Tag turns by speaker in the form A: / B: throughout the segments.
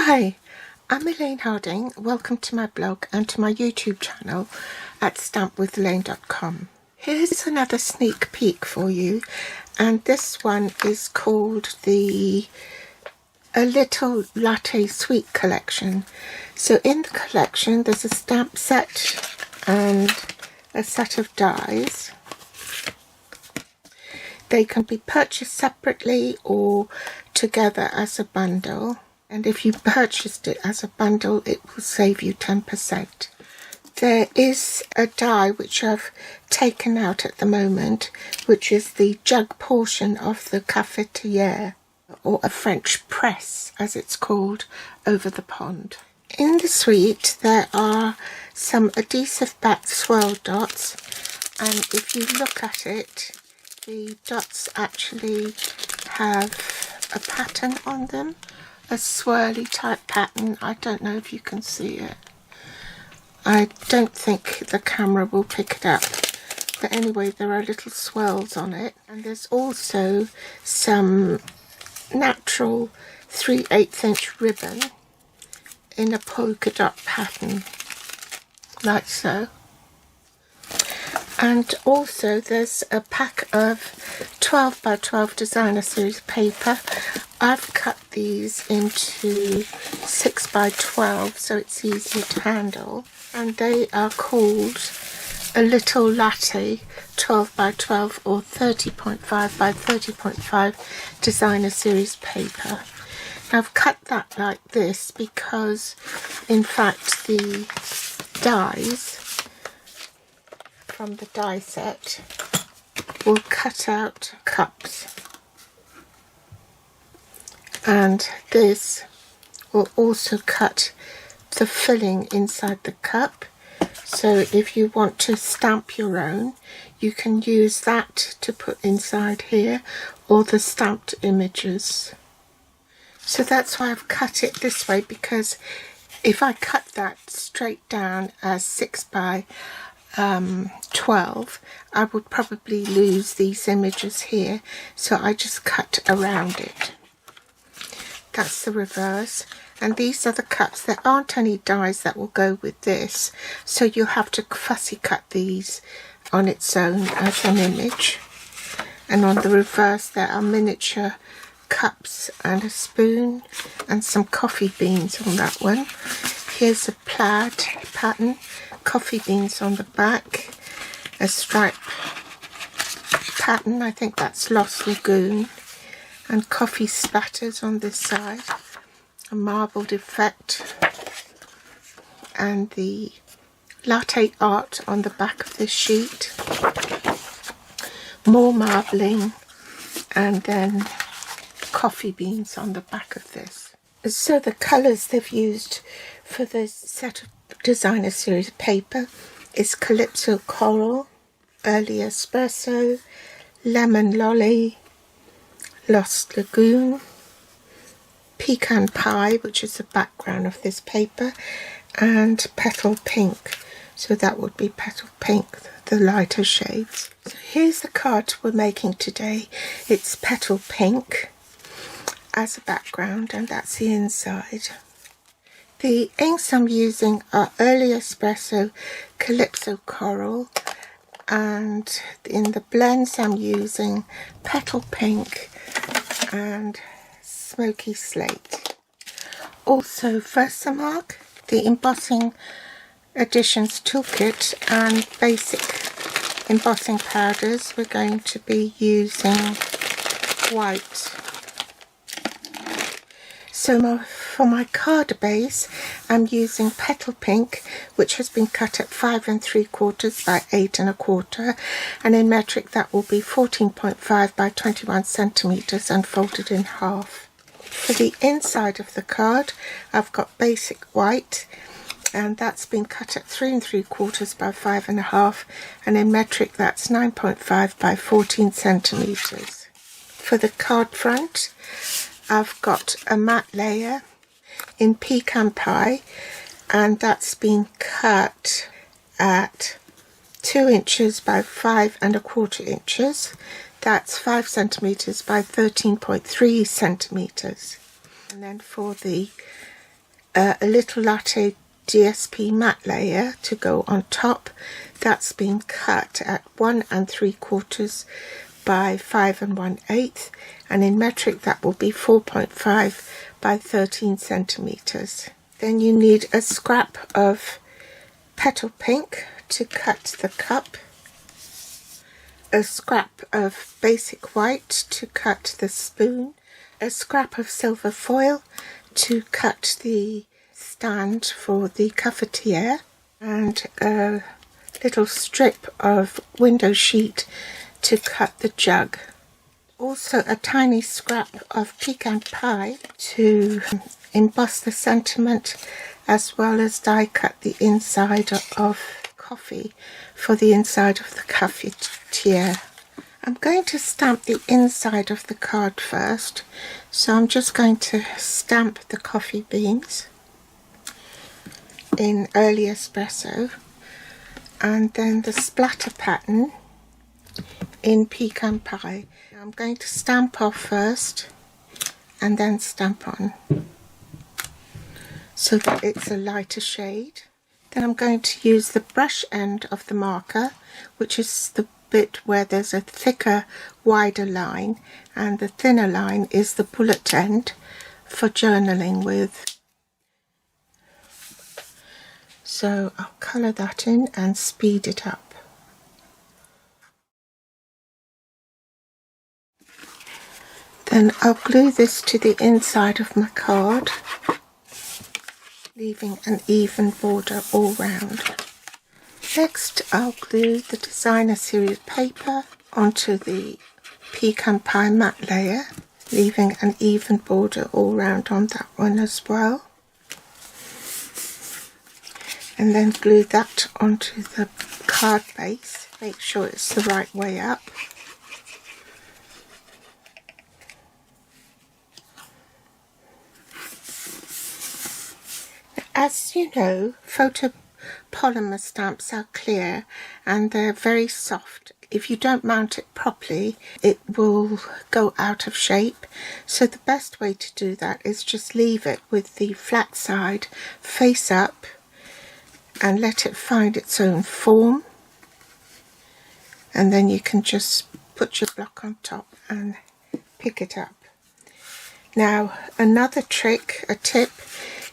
A: Hi, I'm Elaine Harding. Welcome to my blog and to my YouTube channel at stampwithelaine.com. Here's another sneak peek for you, and this one is called the Little Latte Suite Collection. So in the collection there's a stamp set and a set of dies. They can be purchased separately or together as a bundle. And if you purchased it as a bundle, it will save you 10%. There is a die which I've taken out at the moment, which is the jug portion of the cafetiere, or a French press as it's called, over the pond. In the suite there are some adhesive backed swirl dots, and if you look at it, the dots actually have a pattern on them. A swirly type pattern. I don't know if you can see it. I don't think the camera will pick it up. But anyway, there are little swirls on it. And there's also some natural 3/8 inch ribbon in a polka dot pattern, like so. And also there's a pack of 12 by 12 designer series paper. I've cut these into 6 by 12 so it's easier to handle, and they are called a Little Latte 12 by 12 or 30.5 by 30.5 designer series paper. I've cut that like this because in fact the dies from the die set will cut out cups, and this will also cut the filling inside the cup. So if you want to stamp your own, you can use that to put inside here, or the stamped images. So that's why I've cut it this way, because if I cut that straight down as 6 by 12, I would probably lose these images here, so I just cut around it. That's the reverse, and these are the cups. There aren't any dies that will go with this, so you'll have to fussy cut these on its own as an image. And on the reverse there are miniature cups and a spoon and some coffee beans on that one. Here's a plaid pattern, coffee beans on the back, a stripe pattern, I think that's Lost Lagoon, and coffee splatters on this side, a marbled effect, and the latte art on the back of this sheet, more marbling, and then coffee beans on the back of this. So the colours they've used for this set of designer series paper is Calypso Coral, Early Espresso, Lemon Lolly, Lost Lagoon, Pecan Pie, which is the background of this paper, and Petal Pink. So that would be Petal Pink, the lighter shades. So here's the card we're making today. It's Petal Pink as a background, and that's the inside. The inks I'm using are Early Espresso, Calypso Coral, and in the blends I'm using Petal Pink and Smoky Slate. Also Versamark, the Embossing Editions Toolkit, and basic embossing powders. We're going to be using white. So for my card base, I'm using Petal Pink, which has been cut at 5 3/4 by 8 1/4, and in metric that will be 14.5 by 21 centimeters and folded in half. For the inside of the card, I've got basic white, and that's been cut at 3 3/4 by 5 1/2, and in metric that's 9.5 by 14 centimeters. For the card front, I've got a matte layer in Pecan Pie, and that's been cut at 2 inches by 5 1/4 inches. That's 5 centimeters by 13.3 centimeters. And then for the a Little Latte DSP matte layer to go on top. That's been cut at 1 3/4 by 5 1/8, and in metric that will be 4.5 by 13 centimeters. Then you need a scrap of petal pink to cut the cup, a scrap of basic white to cut the spoon, a scrap of silver foil to cut the stand for the cafetiere, and a little strip of window sheet to cut the jug. Also a tiny scrap of pecan pie to emboss the sentiment, as well as die cut the inside of coffee for the inside of the cafetiere. I'm going to stamp the inside of the card first, so I'm just going to stamp the coffee beans in early espresso, and then the splatter pattern in pecan pie. I'm going to stamp off first and then stamp on so that it's a lighter shade. Then I'm going to use the brush end of the marker, which is the bit where there's a thicker, wider line, and the thinner line is the bullet end for journaling with. So I'll colour that in and speed it up. Then I'll glue this to the inside of my card, leaving an even border all round. Next I'll glue the designer series paper onto the pecan pie matte layer, leaving an even border all round on that one as well. And then glue that onto the card base. Make sure it's the right way up. As you know, photopolymer stamps are clear and they're very soft. If you don't mount it properly, it will go out of shape. So the best way to do that is just leave it with the flat side face up and let it find its own form. And then you can just put your block on top and pick it up. Now, another trick, a tip,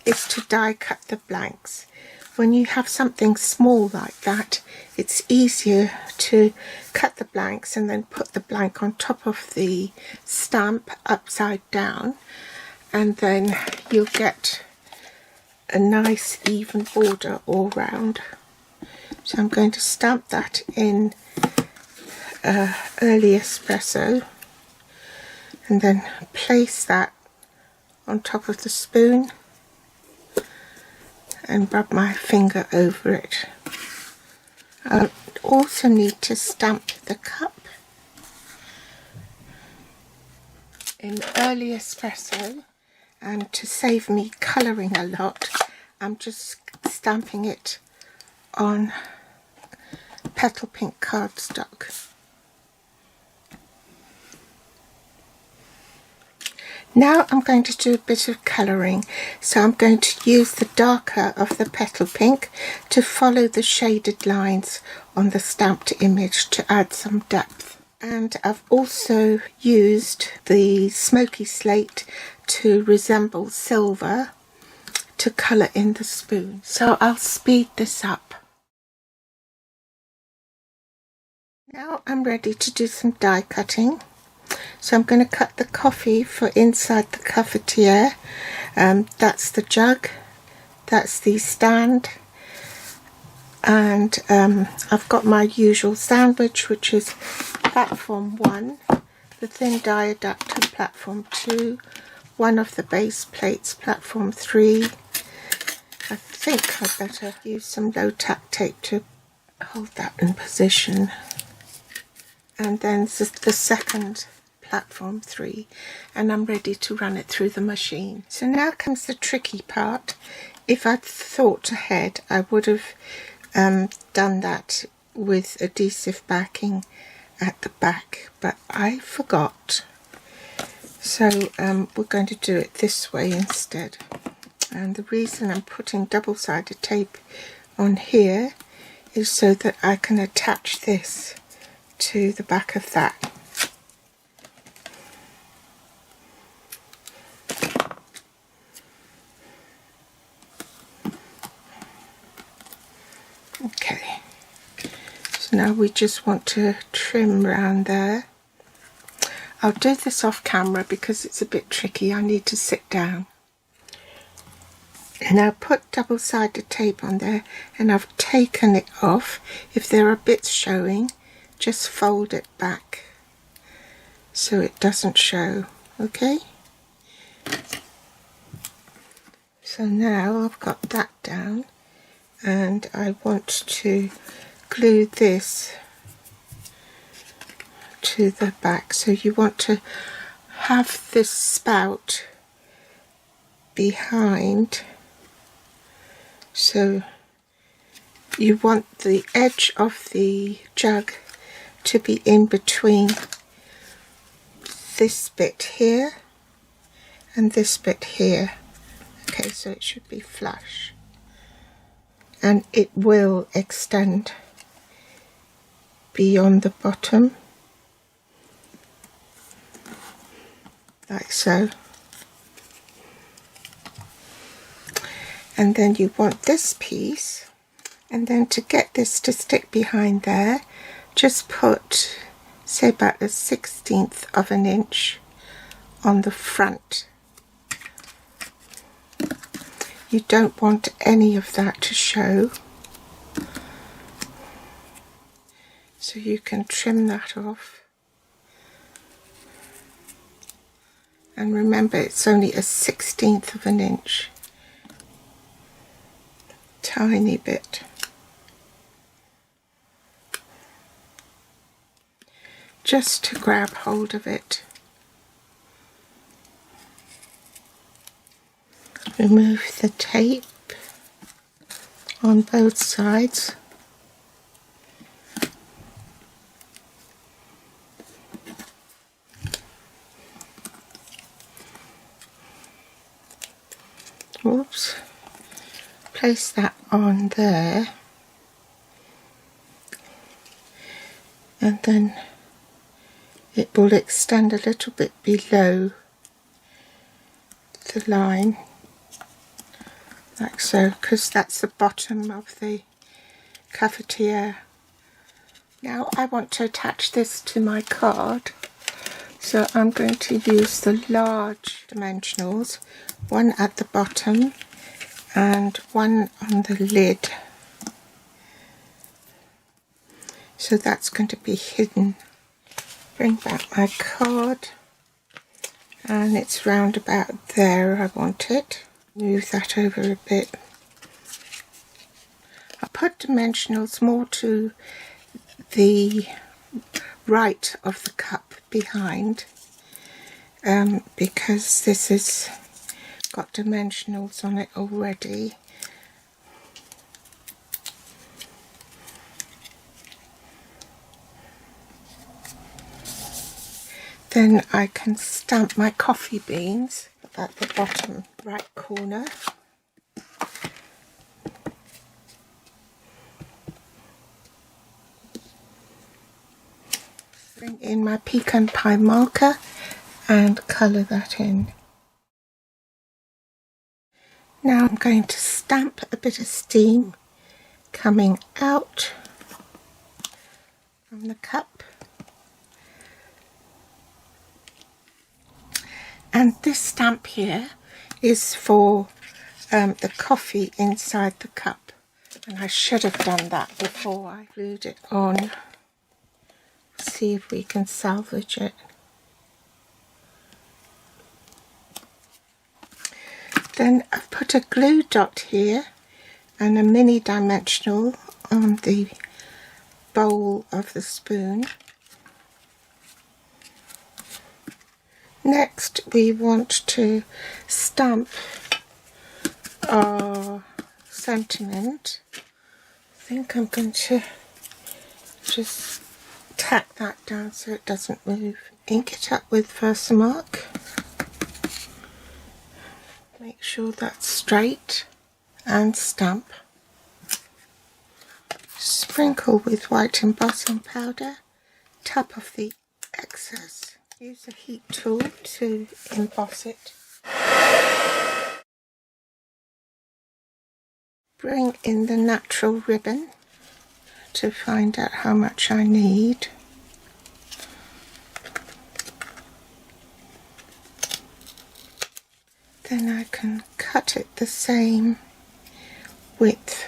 A: is to die cut the blanks. When you have something small like that, it's easier to cut the blanks and then put the blank on top of the stamp upside down, and then you'll get a nice even border all round. So I'm going to stamp that in early espresso and then place that on top of the spoon and rub my finger over it. I also need to stamp the cup in early espresso, and to save me colouring a lot, I'm just stamping it on petal pink cardstock. Now I'm going to do a bit of colouring, so I'm going to use the darker of the petal pink to follow the shaded lines on the stamped image to add some depth. And I've also used the smoky slate to resemble silver to colour in the spoon. So I'll speed this up. Now I'm ready to do some die cutting. So I'm going to cut the coffee for inside the cafetiere. That's the jug, that's the stand, and I've got my usual sandwich, which is platform 1, the thin die adapter platform 2, one of the base plates platform 3. I think I'd better use some low tack tape to hold that in position. And then the second platform 3, and I'm ready to run it through the machine. So now comes the tricky part. If I'd thought ahead, I would have done that with adhesive backing at the back, but I forgot. So we're going to do it this way instead. And the reason I'm putting double-sided tape on here is so that I can attach this to the back of that. Okay, so now we just want to trim around there. I'll do this off camera because it's a bit tricky. I need to sit down. Now put double-sided tape on there, and I've taken it off. If there are bits showing, just fold it back so it doesn't show, okay? So now I've got that down, and I want to glue this to the back. So you want to have this spout behind, so you want the edge of the jug to be in between this bit here and this bit here. Okay, so it should be flush, and it will extend beyond the bottom like so. And then you want this piece, and then to get this to stick behind there, just put, say, about 1/16 of an inch on the front. You don't want any of that to show, so you can trim that off. And remember, it's only 1/16 of an inch. Tiny bit. Just to grab hold of it. Remove the tape on both sides. Oops. Place that on there, and then it will extend a little bit below the line, like so, because that's the bottom of the cafetiere. Now I want to attach this to my card, so I'm going to use the large dimensionals, one at the bottom and one on the lid, so that's going to be hidden. Bring back my card, and it's round about there I want it. Move that over a bit. I put dimensionals more to the right of the cup behind, because this is got dimensionals on it already. Then I can stamp my coffee beans at the bottom right corner. Bring in my pecan pie marker and colour that in. Now I'm going to stamp a bit of steam coming out from the cup. And this stamp here is for the coffee inside the cup. And I should have done that before I glued it on. See if we can salvage it. Then I've put a glue dot here and a mini dimensional on the bowl of the spoon. Next we want to stamp our sentiment. I think I'm going to just tack that down so it doesn't move. Ink it up with Versamark. Make sure that's straight and stamp. Sprinkle with white embossing powder, top of the excess. Use a heat tool to emboss it. Bring in the natural ribbon to find out how much I need. Then I can cut it the same width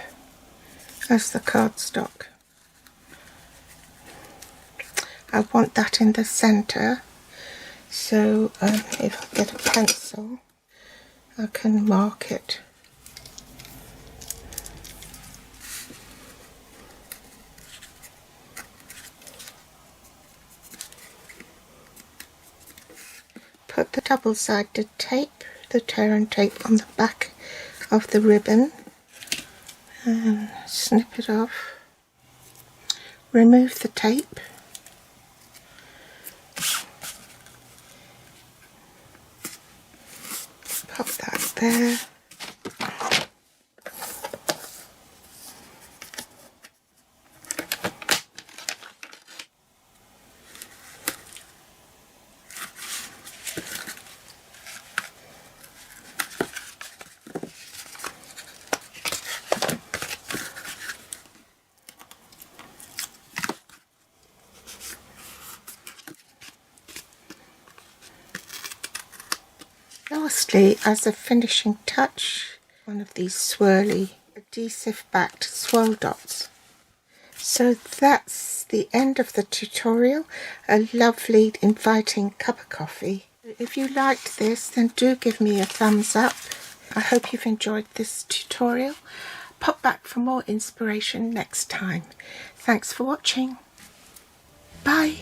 A: as the cardstock. I want that in the centre, so if I get a pencil I can mark it. Put the double-sided tape, the tear and tape, on the back of the ribbon and snip it off. Remove the tape. Pop that there. Lastly, as a finishing touch, one of these swirly adhesive backed swirl dots. So that's the end of the tutorial. A lovely inviting cup of coffee. If you liked this, then do give me a thumbs up. I hope you've enjoyed this tutorial. Pop back for more inspiration next time. Thanks for watching. Bye.